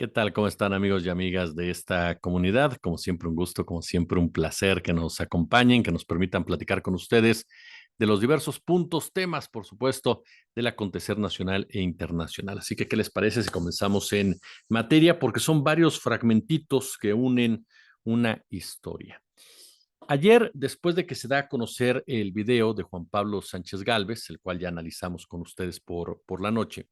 ¿Qué tal? ¿Cómo están amigos y amigas de esta comunidad? Como siempre un gusto, como siempre un placer que nos acompañen, que nos permitan platicar con ustedes de los diversos puntos, temas, por supuesto, del acontecer nacional e internacional. Así que, ¿qué les parece si comenzamos en materia? Porque son varios fragmentitos que unen una historia. Ayer, después de que se da a conocer el video de Juan Pablo Sánchez Gálvez, el cual ya analizamos con ustedes por la noche,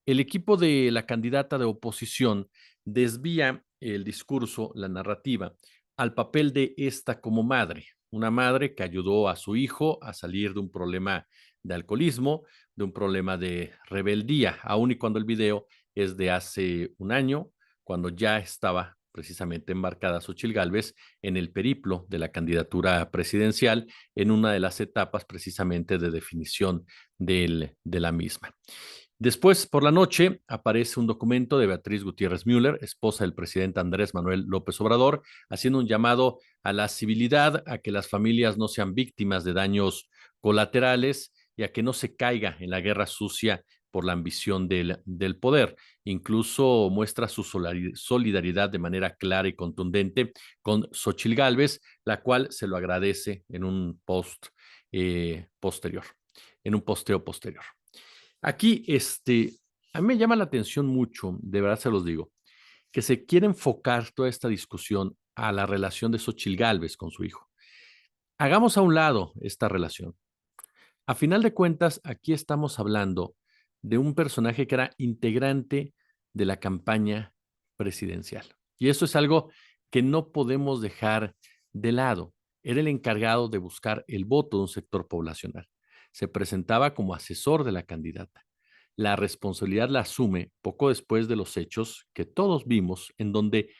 el equipo de la candidata de oposición desvía el discurso, la narrativa, al papel de esta como madre, una madre que ayudó a su hijo a salir de un problema de alcoholismo, de un problema de rebeldía, aun y cuando el video es de hace un año, cuando ya estaba precisamente embarcada Xóchitl Gálvez en el periplo de la candidatura presidencial, en una de las etapas precisamente de definición de la misma. Después, por la noche, aparece un documento de Beatriz Gutiérrez Müller, esposa del presidente Andrés Manuel López Obrador, haciendo un llamado a la civilidad, a que las familias no sean víctimas de daños colaterales y a que no se caiga en la guerra sucia por la ambición del poder. Incluso muestra su solidaridad de manera clara y contundente con Xóchitl Gálvez, la cual se lo agradece en un post posterior, en un posteo posterior. Aquí, a mí me llama la atención mucho, de verdad se los digo, que se quiere enfocar toda esta discusión a la relación de Xóchitl Gálvez con su hijo. Hagamos a un lado esta relación. A final de cuentas, aquí estamos hablando de un personaje que era integrante de la campaña presidencial. Y eso es algo que no podemos dejar de lado. Era el encargado de buscar el voto de un sector poblacional. Se presentaba como asesor de la candidata. La responsabilidad la asume poco después de los hechos que todos vimos, en donde,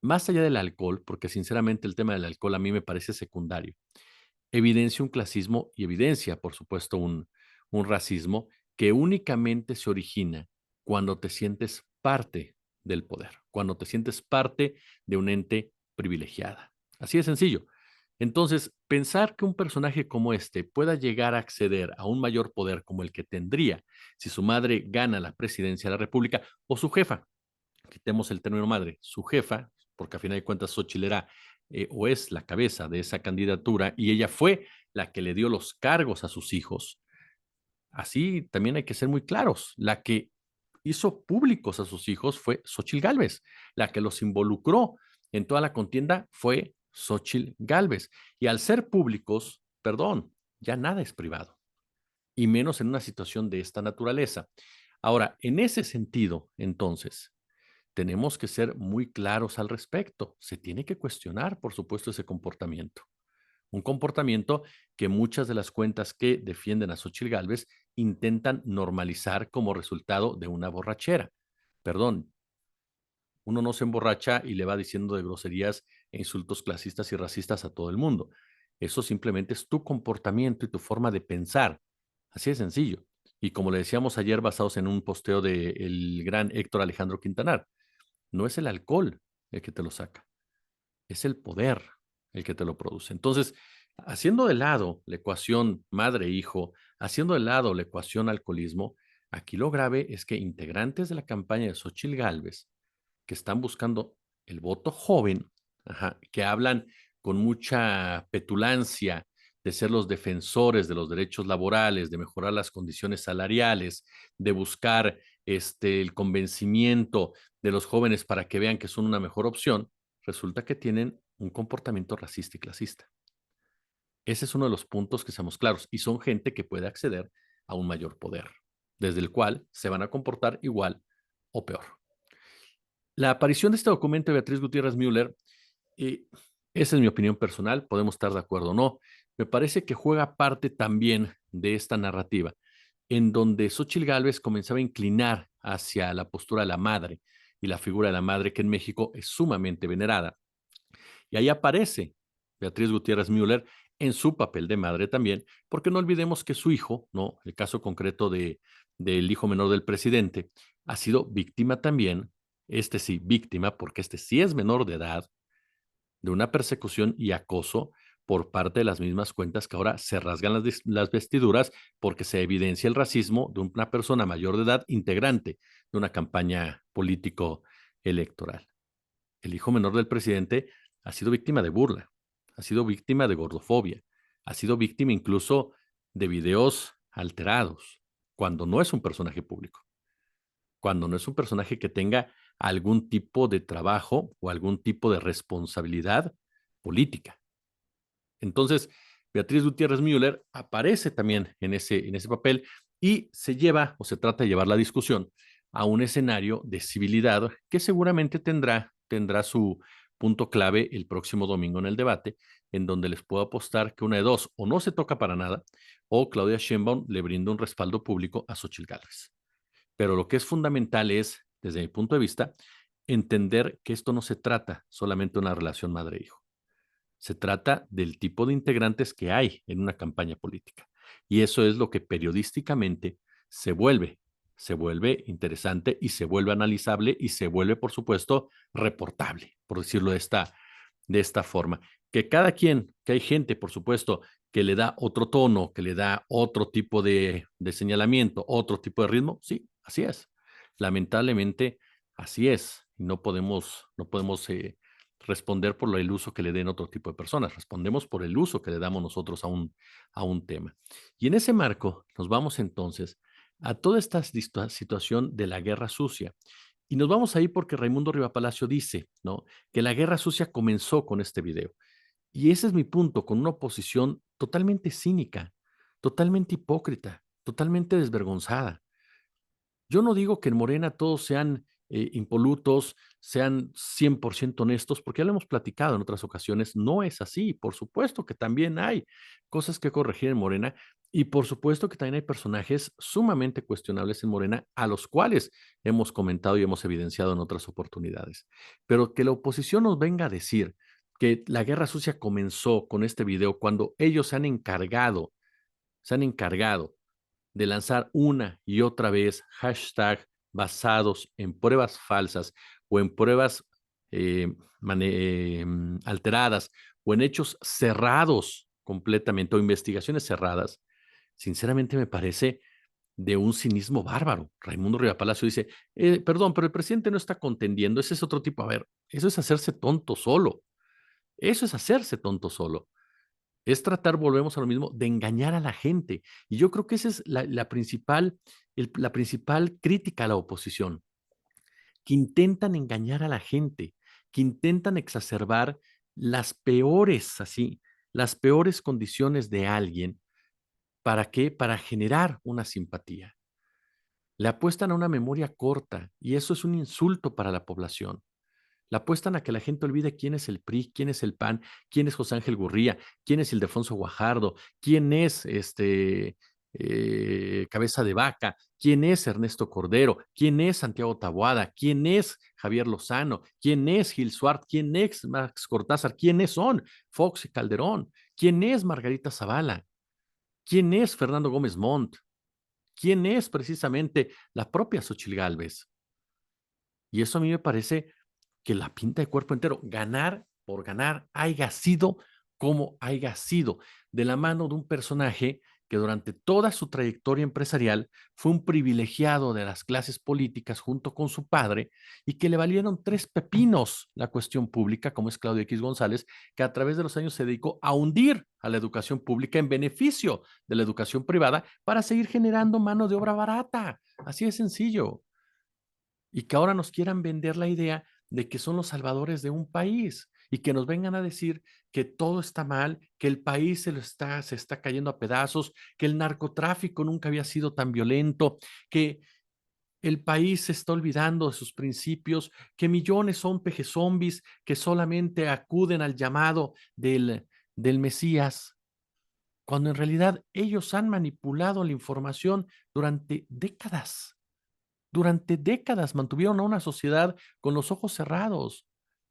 más allá del alcohol, porque sinceramente el tema del alcohol a mí me parece secundario, evidencia un clasismo y evidencia, por supuesto, un racismo que únicamente se origina cuando te sientes parte del poder, cuando te sientes parte de un ente privilegiada. Así de sencillo. Entonces, pensar que un personaje como este pueda llegar a acceder a un mayor poder como el que tendría si su madre gana la presidencia de la República o su jefa, quitemos el término madre, su jefa, porque a final de cuentas Xochitl era o es la cabeza de esa candidatura y ella fue la que le dio los cargos a sus hijos. Así también hay que ser muy claros. La que hizo públicos a sus hijos fue Xochitl Gálvez. La que los involucró en toda la contienda fue Xochitl Gálvez. Y al ser públicos, perdón, ya nada es privado, y menos en una situación de esta naturaleza. Ahora, en ese sentido, entonces, tenemos que ser muy claros al respecto. Se tiene que cuestionar, por supuesto, ese comportamiento. Un comportamiento que muchas de las cuentas que defienden a Xochitl Gálvez intentan normalizar como resultado de una borrachera. Perdón, uno no se emborracha y le va diciendo de groserías e insultos clasistas y racistas a todo el mundo. Eso simplemente es tu comportamiento y tu forma de pensar. Así de sencillo. Y como le decíamos ayer, basados en un posteo del gran Héctor Alejandro Quintanar, no es el alcohol el que te lo saca, es el poder el que te lo produce. Entonces, haciendo de lado la ecuación madre-hijo, haciendo de lado la ecuación alcoholismo, aquí lo grave es que integrantes de la campaña de Xochitl Gálvez, que están buscando el voto joven, ajá, que hablan con mucha petulancia de ser los defensores de los derechos laborales, de mejorar las condiciones salariales, de buscar el convencimiento de los jóvenes para que vean que son una mejor opción, resulta que tienen un comportamiento racista y clasista. Ese es uno de los puntos que seamos claros, y son gente que puede acceder a un mayor poder, desde el cual se van a comportar igual o peor. La aparición de este documento de Beatriz Gutiérrez Müller, eh, esa es mi opinión personal, podemos estar de acuerdo o no, me parece que juega parte también de esta narrativa, en donde Xóchitl Gálvez comenzaba a inclinar hacia la postura de la madre y la figura de la madre que en México es sumamente venerada. Y ahí aparece Beatriz Gutiérrez Müller en su papel de madre también, porque no olvidemos que su hijo, ¿no? El caso concreto del hijo menor del presidente, ha sido víctima también, sí, víctima, porque sí es menor de edad, de una persecución y acoso por parte de las mismas cuentas que ahora se rasgan las vestiduras porque se evidencia el racismo de una persona mayor de edad integrante de una campaña político electoral. El hijo menor del presidente ha sido víctima de burla, ha sido víctima de gordofobia, ha sido víctima incluso de videos alterados, cuando no es un personaje público, cuando no es un personaje que tenga algún tipo de trabajo o algún tipo de responsabilidad política. Entonces, Beatriz Gutiérrez Müller aparece también en ese papel y se lleva o se trata de llevar la discusión a un escenario de civilidad que seguramente tendrá su punto clave el próximo domingo en el debate, en donde les puedo apostar que una de dos, o no se toca para nada, o Claudia Sheinbaum le brinda un respaldo público a Xochitl Gálvez. Pero lo que es fundamental es, desde mi punto de vista, entender que esto no se trata solamente de una relación madre-hijo. Se trata del tipo de integrantes que hay en una campaña política. Y eso es lo que periodísticamente se vuelve, se vuelve interesante y se vuelve analizable y se vuelve, por supuesto, reportable, por decirlo de esta forma. Que cada quien, que hay gente, por supuesto, que le da otro tono, que le da otro tipo de señalamiento, otro tipo de ritmo, sí, así es. Lamentablemente, así es. No podemos responder por el uso que le den otro tipo de personas, respondemos por el uso que le damos nosotros a un tema. Y en ese marco nos vamos entonces a toda esta situación de la guerra sucia. Y nos vamos ahí porque Raimundo Rivapalacio dice, ¿no?, que la guerra sucia comenzó con este video. Y ese es mi punto, con una oposición totalmente cínica, totalmente hipócrita, totalmente desvergonzada. Yo no digo que en Morena todos sean impolutos, sean 100% honestos, porque ya lo hemos platicado en otras ocasiones, no es así. Por supuesto que también hay cosas que corregir en Morena y por supuesto que también hay personajes sumamente cuestionables en Morena a los cuales hemos comentado y hemos evidenciado en otras oportunidades. Pero que la oposición nos venga a decir que la guerra sucia comenzó con este video cuando ellos se han encargado de lanzar una y otra vez hashtag basados en pruebas falsas o en pruebas eh, alteradas o en hechos cerrados completamente o investigaciones cerradas, sinceramente me parece de un cinismo bárbaro. Raimundo Rivapalacio dice, perdón, pero el presidente no está contendiendo, ese es otro tipo. A ver, eso es hacerse tonto solo. Eso es hacerse tonto solo. Es tratar, volvemos a lo mismo, de engañar a la gente. Y yo creo que esa es la principal crítica a la oposición, que intentan engañar a la gente, que intentan exacerbar las peores condiciones de alguien. ¿Para qué? Para generar una simpatía. Le apuestan a una memoria corta y eso es un insulto para la población. La apuestan a que la gente olvide quién es el PRI, quién es el PAN, quién es José Ángel Gurría, quién es Ildefonso Guajardo, quién es Cabeza de Vaca, quién es Ernesto Cordero, quién es Santiago Taboada, quién es Javier Lozano, quién es Gil Suart, quién es Max Cortázar, quiénes son Fox y Calderón, quién es Margarita Zavala, quién es Fernando Gómez Montt, quién es precisamente la propia Xochitl Gálvez. Y eso a mí me parece que la pinta de cuerpo entero, ganar por ganar, haya sido como haya sido, de la mano de un personaje que durante toda su trayectoria empresarial fue un privilegiado de las clases políticas junto con su padre y que le valieron tres pepinos la cuestión pública, como es Claudio X González, que a través de los años se dedicó a hundir a la educación pública en beneficio de la educación privada para seguir generando mano de obra barata. Así de sencillo. Y que ahora nos quieran vender la idea de que son los salvadores de un país y que nos vengan a decir que todo está mal, que el país se está cayendo a pedazos, que el narcotráfico nunca había sido tan violento, que el país se está olvidando de sus principios, que millones son pejezombis que solamente acuden al llamado del Mesías, cuando en realidad ellos han manipulado la información durante décadas. Durante décadas mantuvieron a una sociedad con los ojos cerrados,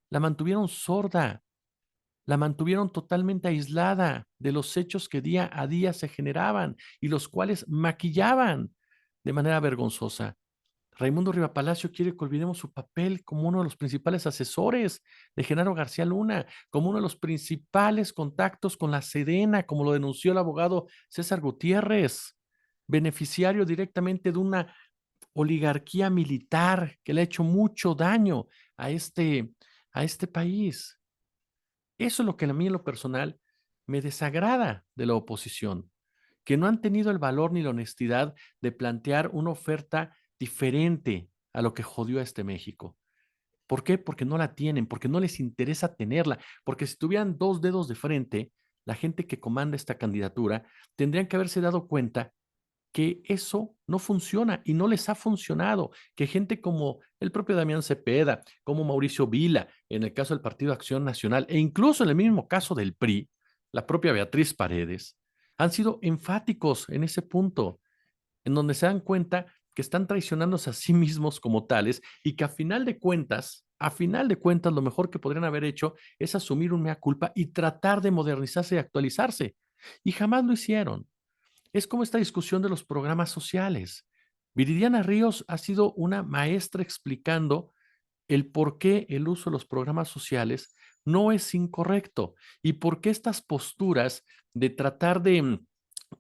la mantuvieron sorda, la mantuvieron totalmente aislada de los hechos que día a día se generaban y los cuales maquillaban de manera vergonzosa. Raimundo Rivapalacio quiere que olvidemos su papel como uno de los principales asesores de Genaro García Luna, como uno de los principales contactos con la Sedena, como lo denunció el abogado César Gutiérrez, beneficiario directamente de una oligarquía militar que le ha hecho mucho daño a este país. Eso es lo que a mí en lo personal me desagrada de la oposición, que no han tenido el valor ni la honestidad de plantear una oferta diferente a lo que jodió a este México. ¿Por qué? Porque no la tienen, porque no les interesa tenerla, porque si tuvieran dos dedos de frente, la gente que comanda esta candidatura tendrían que haberse dado cuenta que eso no funciona y no les ha funcionado, que gente como el propio Damián Cepeda, como Mauricio Vila, en el caso del Partido Acción Nacional, e incluso en el mismo caso del PRI, la propia Beatriz Paredes, han sido enfáticos en ese punto, en donde se dan cuenta que están traicionándose a sí mismos como tales y que a final de cuentas, lo mejor que podrían haber hecho es asumir un mea culpa y tratar de modernizarse y actualizarse. Y jamás lo hicieron. Es como esta discusión de los programas sociales. Viridiana Ríos ha sido una maestra explicando el por qué el uso de los programas sociales no es incorrecto y por qué estas posturas de tratar de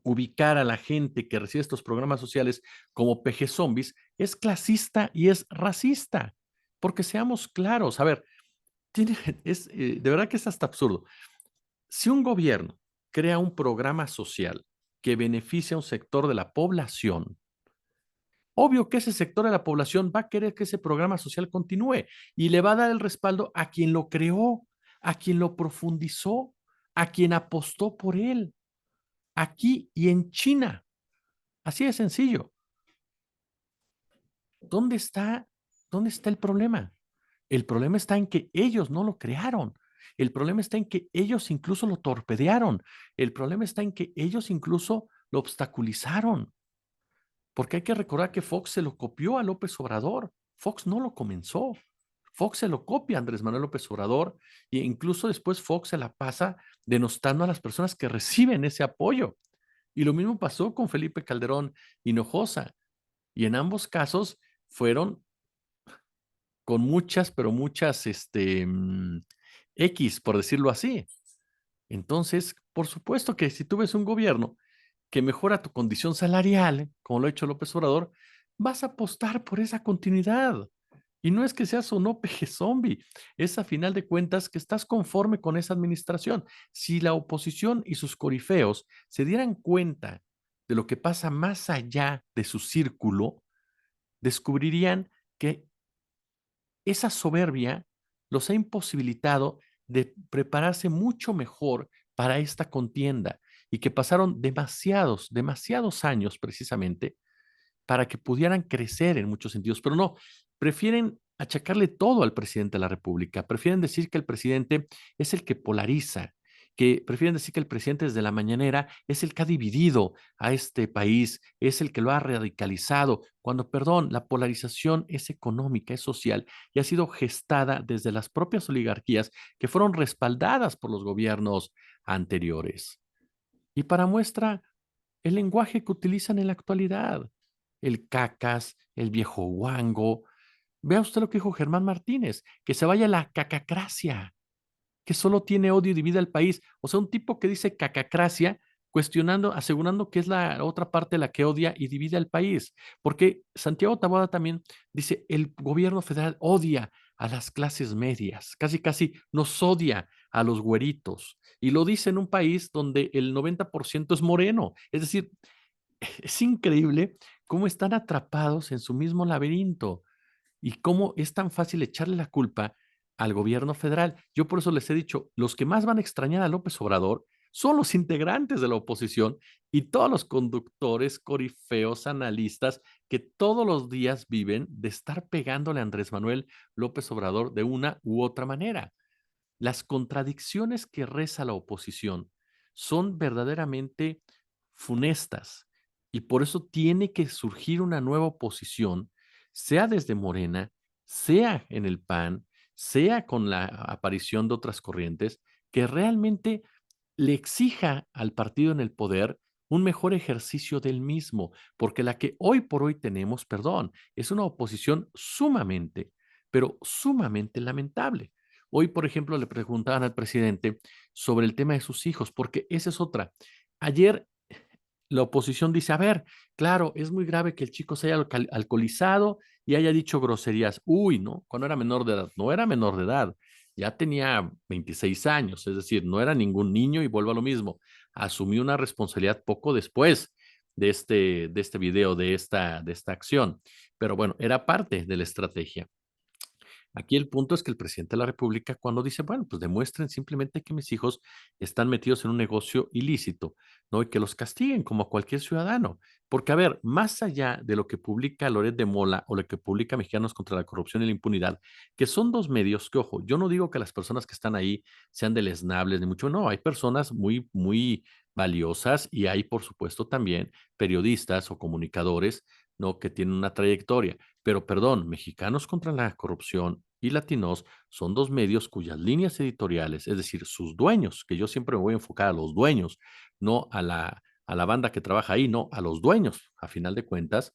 ubicar a la gente que recibe estos programas sociales como peje zombies es clasista y es racista. Porque seamos claros, a ver, de verdad que es hasta absurdo. Si un gobierno crea un programa social que beneficia a un sector de la población, obvio que ese sector de la población va a querer que ese programa social continúe y le va a dar el respaldo a quien lo creó, a quien lo profundizó, a quien apostó por él, aquí y en China. Así de sencillo. ¿Dónde está, dónde está el problema? El problema está en que ellos no lo crearon. El problema está en que ellos incluso lo torpedearon. El problema está en que ellos incluso lo obstaculizaron. Porque hay que recordar que Fox se lo copió a López Obrador. Fox no lo comenzó. Fox se lo copia a Andrés Manuel López Obrador e incluso después Fox se la pasa denostando a las personas que reciben ese apoyo. Y lo mismo pasó con Felipe Calderón Hinojosa. Y en ambos casos fueron con muchas, pero muchas, X, por decirlo así. Entonces, por supuesto que si tú ves un gobierno que mejora tu condición salarial, como lo ha hecho López Obrador, vas a apostar por esa continuidad. Y no es que seas o no peje zombie, es a final de cuentas que estás conforme con esa administración. Si la oposición y sus corifeos se dieran cuenta de lo que pasa más allá de su círculo, descubrirían que esa soberbia los ha imposibilitado de prepararse mucho mejor para esta contienda y que pasaron demasiados, demasiados años precisamente para que pudieran crecer en muchos sentidos, pero no, prefieren achacarle todo al presidente de la República, prefieren decir que el presidente es el que polariza, que prefieren decir que el presidente desde la mañanera es el que ha dividido a este país, es el que lo ha radicalizado, cuando, perdón, la polarización es económica, es social y ha sido gestada desde las propias oligarquías que fueron respaldadas por los gobiernos anteriores. Y para muestra, el lenguaje que utilizan en la actualidad, el cacas, el viejo guango. Vea usted lo que dijo Germán Martínez, que se vaya la cacacracia, que solo tiene odio y divide al país. O sea, un tipo que dice cacacracia, cuestionando, asegurando que es la otra parte la que odia y divide al país. Porque Santiago Taboada también dice, el gobierno federal odia a las clases medias, casi casi nos odia a los güeritos. Y lo dice en un país donde el 90% es moreno. Es decir, es increíble cómo están atrapados en su mismo laberinto y cómo es tan fácil echarle la culpa al gobierno federal. Yo por eso les he dicho, los que más van a extrañar a López Obrador son los integrantes de la oposición y todos los conductores, corifeos, analistas que todos los días viven de estar pegándole a Andrés Manuel López Obrador de una u otra manera. Las contradicciones que reza la oposición son verdaderamente funestas y por eso tiene que surgir una nueva oposición, sea desde Morena, sea en el PAN, sea con la aparición de otras corrientes, que realmente le exija al partido en el poder un mejor ejercicio del mismo, porque la que hoy por hoy tenemos, perdón, es una oposición sumamente, pero sumamente lamentable. Hoy, por ejemplo, le preguntaban al presidente sobre el tema de sus hijos, porque esa es otra. Ayer la oposición dice, a ver, claro, es muy grave que el chico se haya alcoholizado y haya dicho groserías. Uy, no, cuando era menor de edad, no era menor de edad, ya tenía 26 años, es decir, no era ningún niño y vuelvo a lo mismo, asumió una responsabilidad poco después de este video, de esta acción, pero bueno, era parte de la estrategia. Aquí el punto es que el presidente de la República, cuando dice, bueno, pues demuestren simplemente que mis hijos están metidos en un negocio ilícito, ¿no? Y que los castiguen como a cualquier ciudadano. Porque, a ver, más allá de lo que publica Loret de Mola o lo que publica Mexicanos contra la Corrupción y la Impunidad, que son dos medios que, ojo, yo no digo que las personas que están ahí sean deleznables, ni mucho, no, hay personas muy, muy valiosas y hay, por supuesto, también periodistas o comunicadores, ¿no? Que tienen una trayectoria. Pero perdón, Mexicanos contra la Corrupción y Latinos son dos medios cuyas líneas editoriales, es decir, sus dueños, que yo siempre me voy a enfocar a los dueños, no a la banda que trabaja ahí, no, a los dueños, a final de cuentas,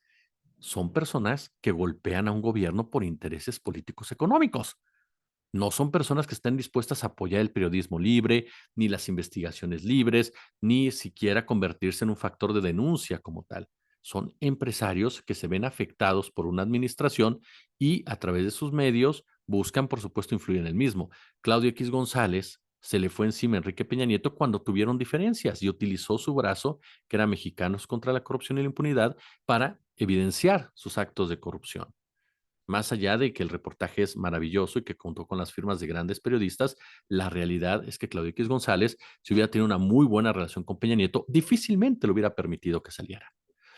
son personas que golpean a un gobierno por intereses políticos económicos. No son personas que estén dispuestas a apoyar el periodismo libre, ni las investigaciones libres, ni siquiera convertirse en un factor de denuncia como tal. Son empresarios que se ven afectados por una administración y a través de sus medios buscan, por supuesto, influir en el mismo. Claudio X González se le fue encima a Enrique Peña Nieto cuando tuvieron diferencias y utilizó su brazo, que era Mexicanos contra la Corrupción y la Impunidad, para evidenciar sus actos de corrupción. Más allá de que el reportaje es maravilloso y que contó con las firmas de grandes periodistas, la realidad es que Claudio X González, si hubiera tenido una muy buena relación con Peña Nieto, difícilmente le hubiera permitido que saliera.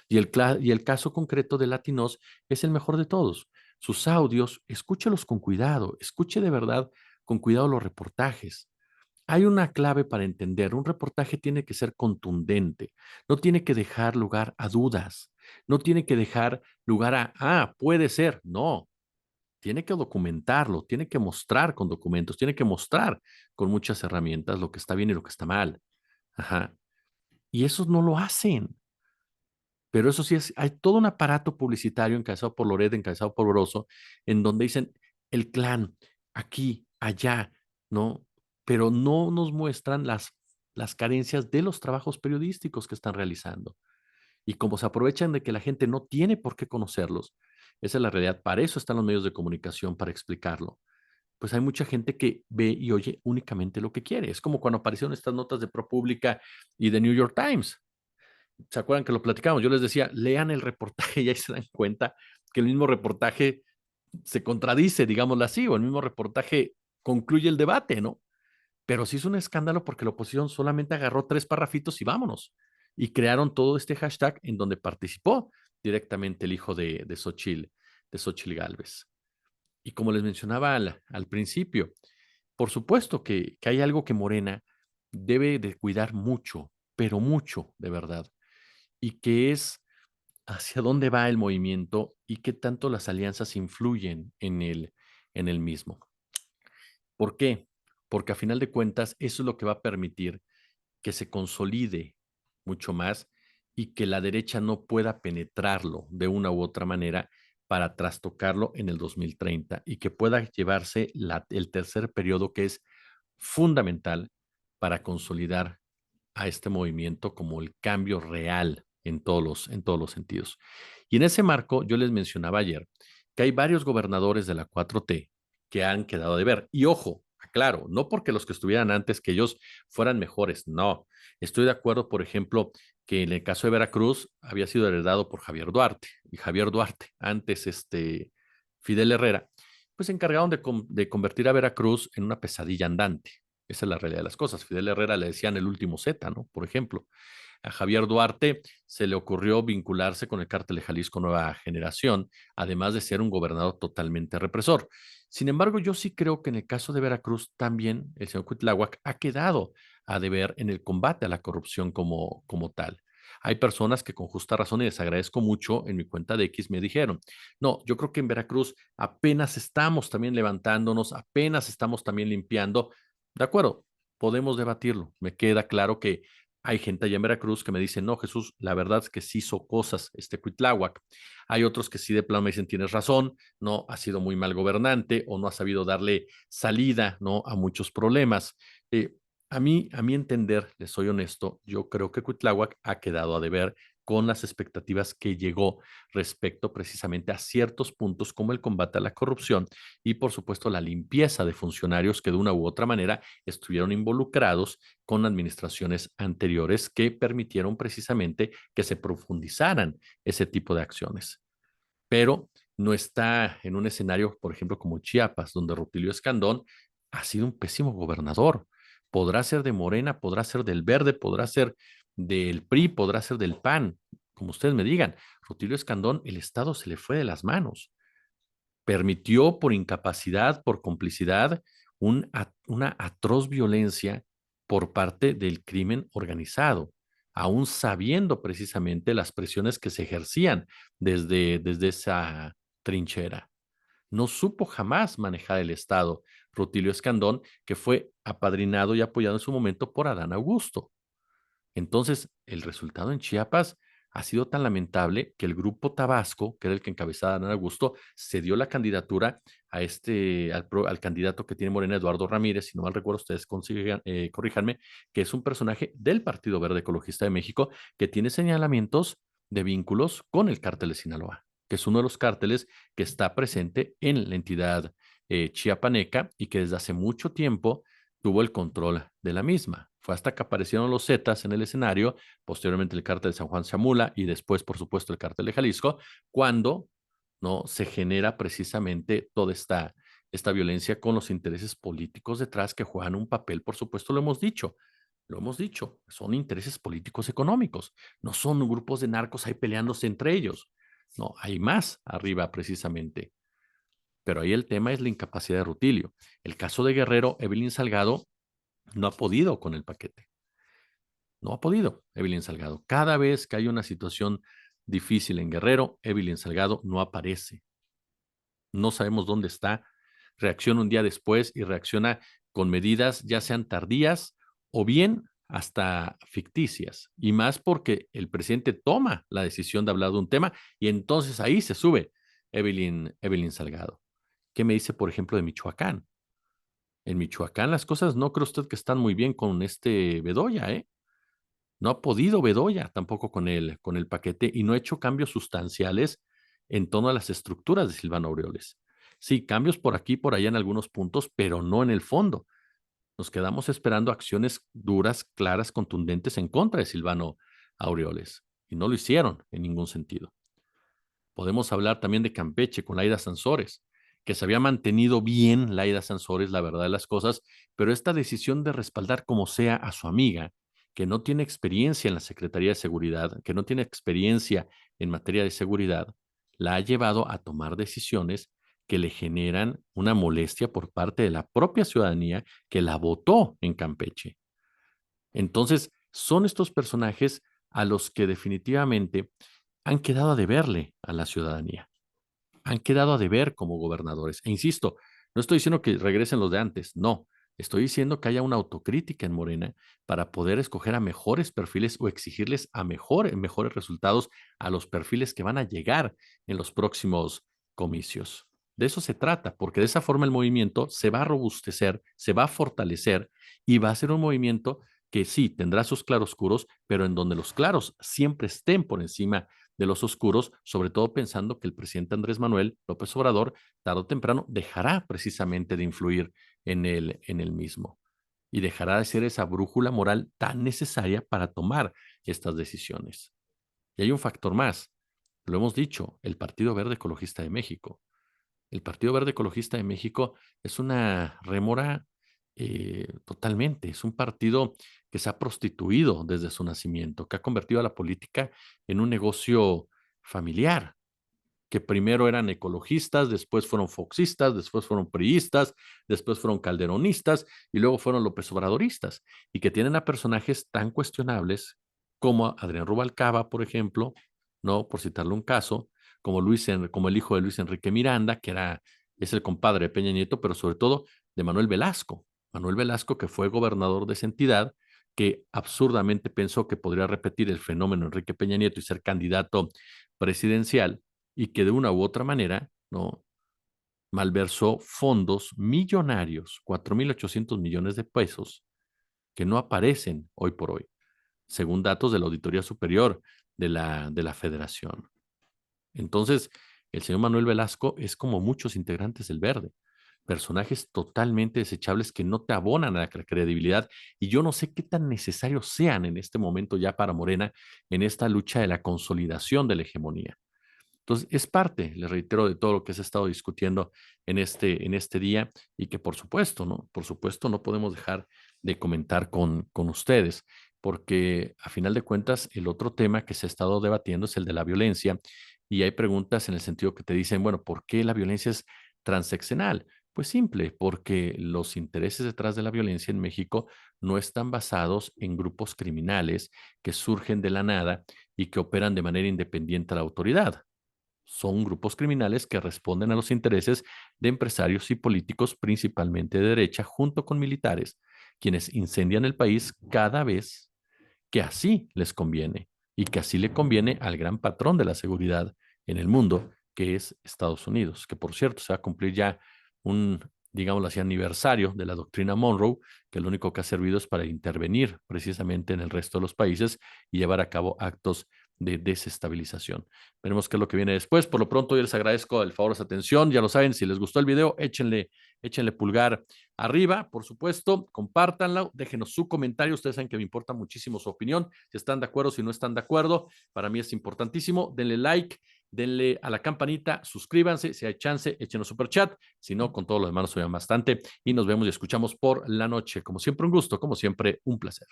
Y el caso concreto de Latinos es el mejor de todos. Sus audios, escúchelos con cuidado, escuche de verdad con cuidado los reportajes. Hay una clave para entender, un reportaje tiene que ser contundente, no tiene que dejar lugar a dudas, no tiene que dejar lugar puede ser, no, tiene que documentarlo, tiene que mostrar con documentos, tiene que mostrar con muchas herramientas lo que está bien y lo que está mal. Ajá. Y esos no lo hacen. Pero eso sí hay todo un aparato publicitario encabezado por Loret, encabezado por Broso, en donde dicen el clan, aquí, allá, ¿no? Pero no nos muestran las carencias de los trabajos periodísticos que están realizando. Y como se aprovechan de que la gente no tiene por qué conocerlos, esa es la realidad. Para eso están los medios de comunicación, para explicarlo. Pues hay mucha gente que ve y oye únicamente lo que quiere. Es como cuando aparecieron estas notas de ProPublica y de New York Times. ¿Se acuerdan que lo platicamos? Yo les decía, lean el reportaje y ahí se dan cuenta que el mismo reportaje se contradice, digámoslo así, o el mismo reportaje concluye el debate, ¿no? Pero sí es un escándalo porque la oposición solamente agarró 3 parrafitos y vámonos. Y crearon todo este hashtag en donde participó directamente el hijo de Xochitl Gálvez. Y como les mencionaba al principio, por supuesto que hay algo que Morena debe de cuidar mucho, pero mucho, de verdad, y que es hacia dónde va el movimiento y qué tanto las alianzas influyen en el mismo. ¿Por qué? Porque a final de cuentas eso es lo que va a permitir que se consolide mucho más y que la derecha no pueda penetrarlo de una u otra manera para trastocarlo en el 2030 y que pueda llevarse el tercer periodo que es fundamental para consolidar a este movimiento como el cambio real en todos los sentidos. Y en ese marco, yo les mencionaba ayer que hay varios gobernadores de la 4T que han quedado de ver. Y ojo, aclaro, no porque los que estuvieran antes que ellos fueran mejores, no. Estoy de acuerdo, por ejemplo, que en el caso de Veracruz había sido heredado por Javier Duarte. Y Javier Duarte, antes Fidel Herrera, pues se encargaron de convertir a Veracruz en una pesadilla andante. Esa es la realidad de las cosas. Fidel Herrera le decían el último Z, ¿no? Por ejemplo. A Javier Duarte se le ocurrió vincularse con el cártel de Jalisco Nueva Generación, además de ser un gobernador totalmente represor. Sin embargo, yo sí creo que en el caso de Veracruz también el señor Cuitláhuac ha quedado a deber en el combate a la corrupción como tal. Hay personas que con justa razón, y les agradezco mucho, en mi cuenta de X me dijeron, no, yo creo que en Veracruz apenas estamos también levantándonos, apenas estamos también limpiando. De acuerdo, podemos debatirlo. Me queda claro que hay gente allá en Veracruz que me dice, no, Jesús, la verdad es que sí hizo cosas Cuitláhuac. Hay otros que sí de plano me dicen, tienes razón, no, ha sido muy mal gobernante o no ha sabido darle salida, ¿no? A muchos problemas. Eh, a mi entender, les soy honesto, yo creo que Cuitláhuac ha quedado a deber con las expectativas que llegó respecto precisamente a ciertos puntos como el combate a la corrupción y, por supuesto, la limpieza de funcionarios que de una u otra manera estuvieron involucrados con administraciones anteriores que permitieron precisamente que se profundizaran ese tipo de acciones. Pero no está en un escenario, por ejemplo, como Chiapas, donde Rutilio Escandón ha sido un pésimo gobernador. Podrá ser de Morena, podrá ser del Verde, podrá ser del PRI, podrá ser del PAN, como ustedes me digan. Rutilio Escandón, el Estado se le fue de las manos. Permitió por incapacidad, por complicidad, una atroz violencia por parte del crimen organizado, aún sabiendo precisamente las presiones que se ejercían desde esa trinchera. No supo jamás manejar el Estado Rutilio Escandón, que fue apadrinado y apoyado en su momento por Adán Augusto. Entonces, el resultado en Chiapas ha sido tan lamentable que el grupo Tabasco, que era el que encabezaba Adán Augusto, se dio la candidatura al candidato que tiene Morena, Eduardo Ramírez, si no mal recuerdo, ustedes corríjanme, que es un personaje del Partido Verde Ecologista de México que tiene señalamientos de vínculos con el cártel de Sinaloa, que es uno de los cárteles que está presente en la entidad chiapaneca y que desde hace mucho tiempo tuvo el control de la misma. Fue hasta que aparecieron los Zetas en el escenario, posteriormente el cártel de San Juan Chamula y después, por supuesto, el cártel de Jalisco, cuando no se genera precisamente toda esta violencia con los intereses políticos detrás que juegan un papel, por supuesto, lo hemos dicho, son intereses políticos económicos, no son grupos de narcos ahí peleándose entre ellos, no, hay más arriba precisamente. Pero ahí el tema es la incapacidad de Rutilio. El caso de Guerrero, Evelyn Salgado, no ha podido con el paquete. No ha podido, Evelyn Salgado. Cada vez que hay una situación difícil en Guerrero, Evelyn Salgado no aparece. No sabemos dónde está. Reacciona un día después y reacciona con medidas ya sean tardías o bien hasta ficticias. Y más porque el presidente toma la decisión de hablar de un tema y entonces ahí se sube Evelyn Salgado. ¿Qué me dice, por ejemplo, de Michoacán? En Michoacán las cosas no cree usted que están muy bien con este Bedoya, ¿eh? No ha podido Bedoya tampoco con el paquete y no ha hecho cambios sustanciales en torno a las estructuras de Silvano Aureoles. Sí, cambios por aquí y por allá en algunos puntos, pero no en el fondo. Nos quedamos esperando acciones duras, claras, contundentes en contra de Silvano Aureoles y no lo hicieron en ningún sentido. Podemos hablar también de Campeche con Laida Sansores, que se había mantenido bien Laida Sansores, la verdad de las cosas, pero esta decisión de respaldar como sea a su amiga, que no tiene experiencia en la Secretaría de Seguridad, que no tiene experiencia en materia de seguridad, la ha llevado a tomar decisiones que le generan una molestia por parte de la propia ciudadanía que la votó en Campeche. Entonces, son estos personajes a los que definitivamente han quedado a deberle a la ciudadanía, han quedado a deber como gobernadores. E insisto, no estoy diciendo que regresen los de antes, no. Estoy diciendo que haya una autocrítica en Morena para poder escoger a mejores perfiles o exigirles a mejores resultados a los perfiles que van a llegar en los próximos comicios. De eso se trata, porque de esa forma el movimiento se va a robustecer, se va a fortalecer y va a ser un movimiento que sí tendrá sus claroscuros, pero en donde los claros siempre estén por encima de los oscuros, sobre todo pensando que el presidente Andrés Manuel López Obrador, tarde o temprano, dejará precisamente de influir en el mismo y dejará de ser esa brújula moral tan necesaria para tomar estas decisiones. Y hay un factor más, lo hemos dicho, el Partido Verde Ecologista de México. El Partido Verde Ecologista de México es una rémora totalmente, es un partido que se ha prostituido desde su nacimiento, que ha convertido a la política en un negocio familiar, que primero eran ecologistas, después fueron foxistas, después fueron priistas, después fueron calderonistas y luego fueron López Obradoristas, y que tienen a personajes tan cuestionables como Adrián Rubalcaba, por ejemplo, no por citarle un caso, como el hijo de Luis Enrique Miranda, es el compadre de Peña Nieto, pero sobre todo de Manuel Velasco, que fue gobernador de esa entidad, que absurdamente pensó que podría repetir el fenómeno Enrique Peña Nieto y ser candidato presidencial y que de una u otra manera, ¿no? Malversó fondos millonarios, 4.800 millones de pesos, que no aparecen hoy por hoy, según datos de la Auditoría Superior de la Federación. Entonces, el señor Manuel Velasco es como muchos integrantes del Verde, personajes totalmente desechables que no te abonan a la credibilidad y yo no sé qué tan necesarios sean en este momento ya para Morena en esta lucha de la consolidación de la hegemonía. Entonces, es parte, les reitero, de todo lo que se ha estado discutiendo en este día y que por supuesto, ¿no? Por supuesto, no podemos dejar de comentar con ustedes, porque a final de cuentas, el otro tema que se ha estado debatiendo es el de la violencia y hay preguntas en el sentido que te dicen, bueno, ¿por qué la violencia es transeccional? Pues simple, porque los intereses detrás de la violencia en México no están basados en grupos criminales que surgen de la nada y que operan de manera independiente a la autoridad. Son grupos criminales que responden a los intereses de empresarios y políticos, principalmente de derecha, junto con militares, quienes incendian el país cada vez que así les conviene y que así le conviene al gran patrón de la seguridad en el mundo, que es Estados Unidos, que por cierto se va a cumplir ya un, digámoslo así, aniversario de la doctrina Monroe, que lo único que ha servido es para intervenir precisamente en el resto de los países y llevar a cabo actos de desestabilización. Veremos qué es lo que viene después. Por lo pronto, yo les agradezco el favor de su atención. Ya lo saben, si les gustó el video, échenle pulgar arriba, por supuesto, compártanlo, déjenos su comentario. Ustedes saben que me importa muchísimo su opinión. Si están de acuerdo, si no están de acuerdo, para mí es importantísimo. Denle like, denle a la campanita, suscríbanse. Si hay chance, échenos super chat. Si no, con todo lo demás nos suben bastante. Y nos vemos y escuchamos por la noche. Como siempre, un gusto, como siempre, un placer.